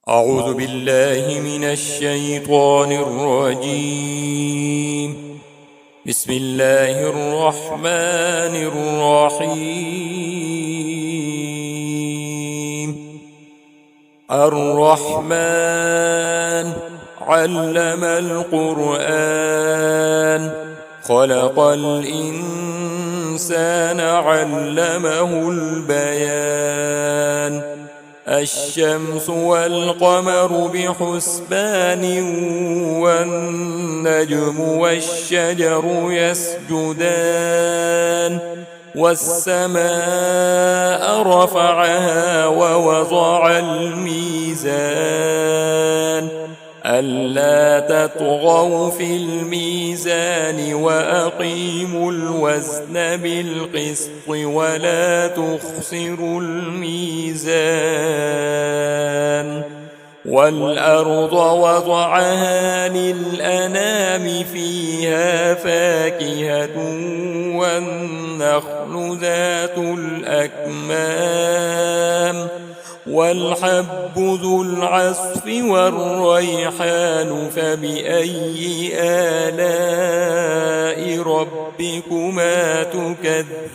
أعوذ بالله من الشيطان الرجيم. بسم الله الرحمن الرحيم. الرحمن علم القرآن خلق الإنسان علمه البيان. الشمس والقمر بحسبان والنجم والشجر يسجدان والسماء رفعها ووضع الميزان ألا تطغوا في الميزان وأقيموا الوزن بالقسط ولا تخسروا الميزان. والأرض وضعها للأنام فيها فاكهة والنخل ذات الأكمام والحب ذو العصف والريحان فبأي آلاء ربكما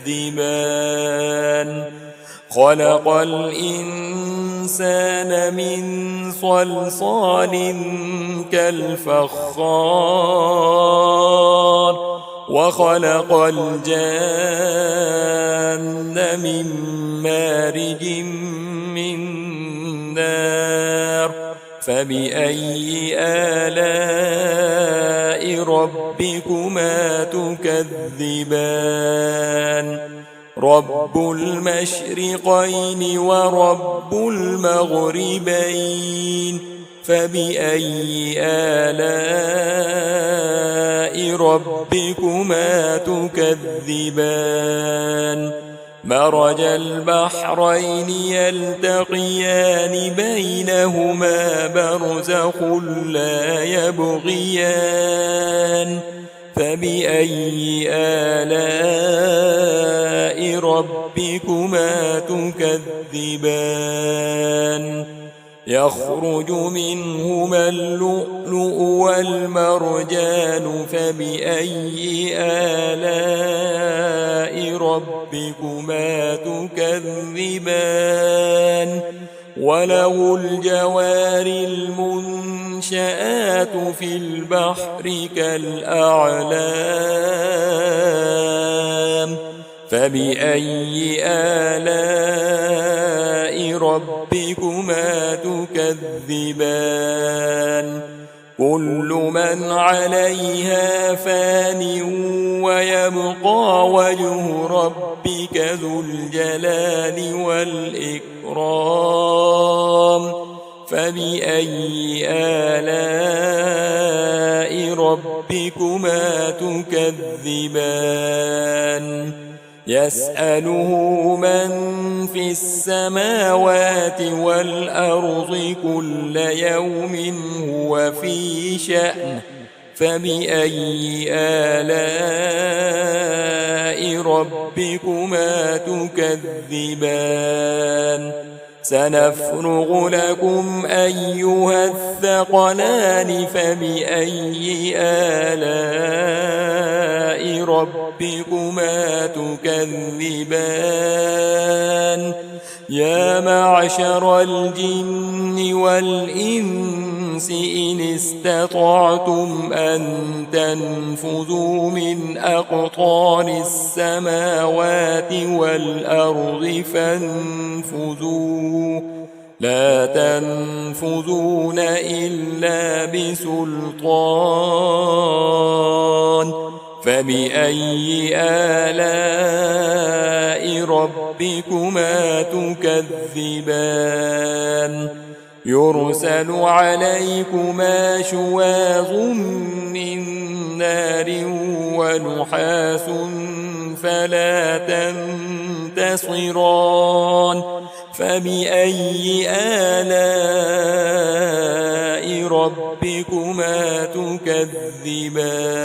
تكذبان. خلق الإنسان من صلصال كالفخار وخلق الجان من مارج من نار فبأي آلاء ربكما تكذبان. رب المشرقين ورب المغربين فبأي آلاء ربكما تكذبان. مرج البحرين يلتقيان بينهما برزخ لا يبغيان فبأي آلاء ربكما تكذبان. يخرج منهما اللؤلؤ والمرجان فبأي آلاء ربكما تكذبان. وله الجوار المنشآت في البحر كالأعلام فبأي آلاء ربكما تكذبان. كل من عليها فان ويبقى وجه ربك ذو الجلال والإكرام فبأي آلاء ربكما تكذبان. يسأله من في السماوات والأرض كل يوم هو في شأن فبأي آلاء ربكما تكذبان. سنفرغ لكم أيها الثقلان فبأي آلاء ربكما تكذبان. يا معشر الجن والإنس إن استطعتم أن تنفذوا من أقطار السماوات والأرض فانفذوا لا تنفذون إلا بسلطان فبأي آلاء ربكما تكذبان. يرسل عليكما شواظ من نار ونحاس فلا تنتصران فبأي آلاء ربكما تكذبان.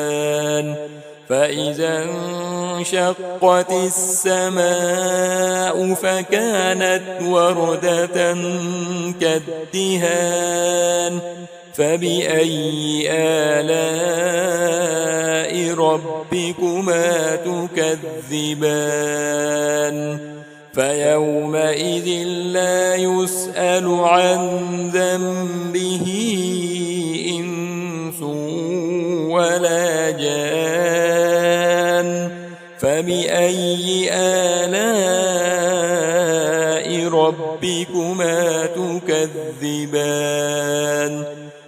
فإذا انشقت السماء فكانت وردة كالدهان فبأي آلاء ربكما تكذبان فيومئذ لا يسأل عن ذنبه إنس ولا جان فبأي آلاء ربكما تكذبان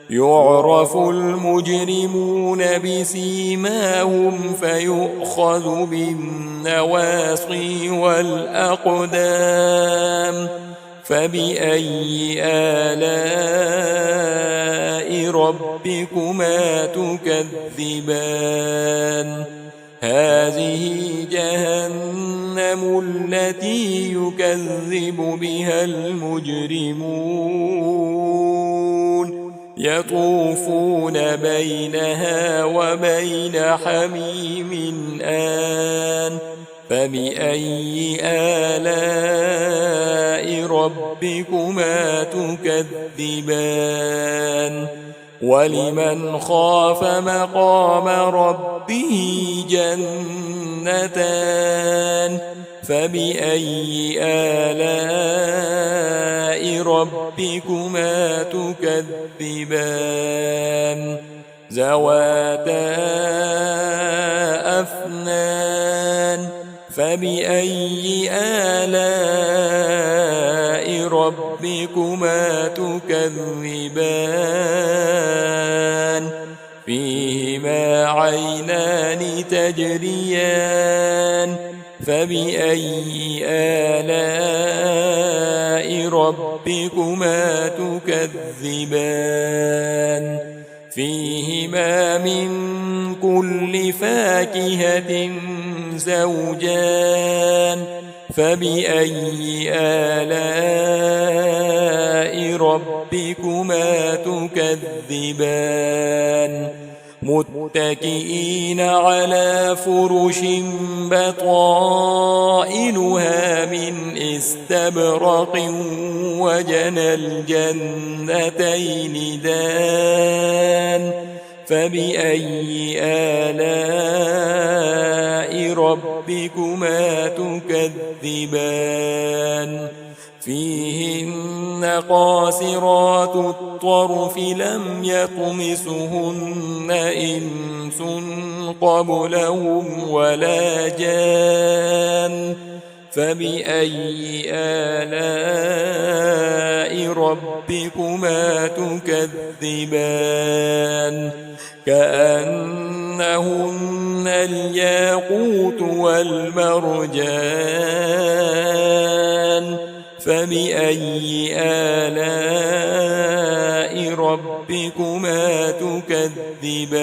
يعرف المجرمون بسيماهم فيؤخذ بالنواصي والأقدام فبأي آلاء ربكما تكذبان هذه جهنم التي يكذب بها المجرمون يطوفون بينها وبين حميم آن فبأي آلاء ربكما تكذبان ولمن خاف مقام ربه جنتان فبأي آلاء ربكما تكذبان ذواتا أفنان فبأي آلاء ربكما تكذبان فيهما عينان تجريان فبأي آلاء ربكما تكذبان فيهما من كل فاكهة زوجان فبأي آلاء ربكما تكذبان متكئين على فرش بطائنها من استبرق وجنى الجنتين دان فبأي آلاء ربكما تكذبان فيهن قاصرات الطرف لم يطمسهن إنس قبلهم ولا جان فبأي آلاء ربكما تكذبان كأنهن الياقوت والمرجان فبأي آلاء ربكما تكذبان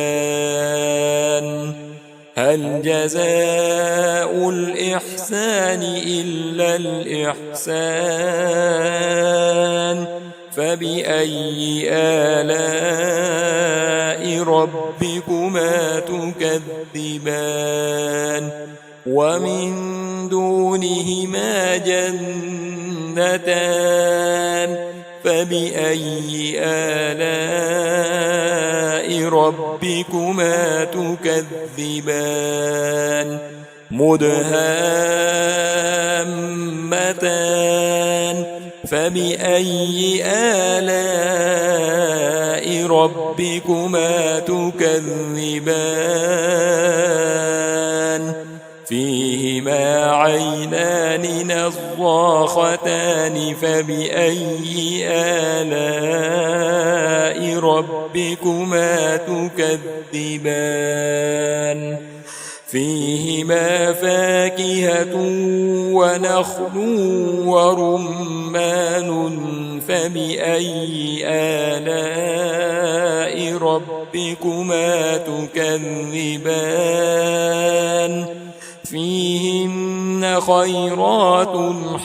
هل جزاء الإحسان إلا الإحسان فبأي آلاء ربكما تكذبان ومن دونهما جنتان فبأي آلاء ربكما تكذبان مدهامتان فبأي آلاء ربكما تكذبان فيهما عينان نضاختان فبأي آلاء ربكما تكذبان فيهما فاكهة ونخل ورمان فبأي آلاء ربكما تكذبان فيهن خيرات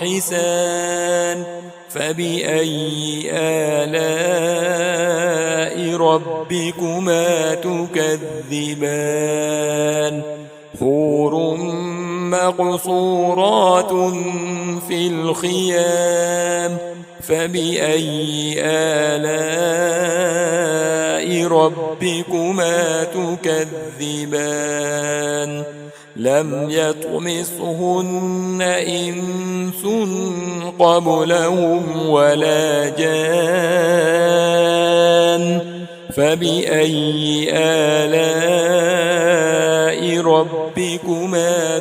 حسان فبأي آلاء ربكما تكذبان حور مقصورات في الخيام فبأي آلاء ربكما تكذبان لم يطمثهن إنس قبلهم ولا جان فبأي آلاء ربكما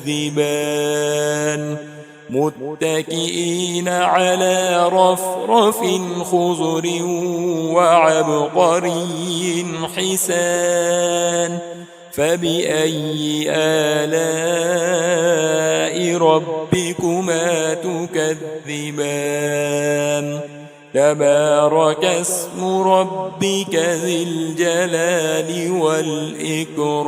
تكذبان متكئين على رفرف خضر وعبقري حسان فبأي آلاء ربكما تكذبان تبارك اسم ربك ذي الجلال والإكرام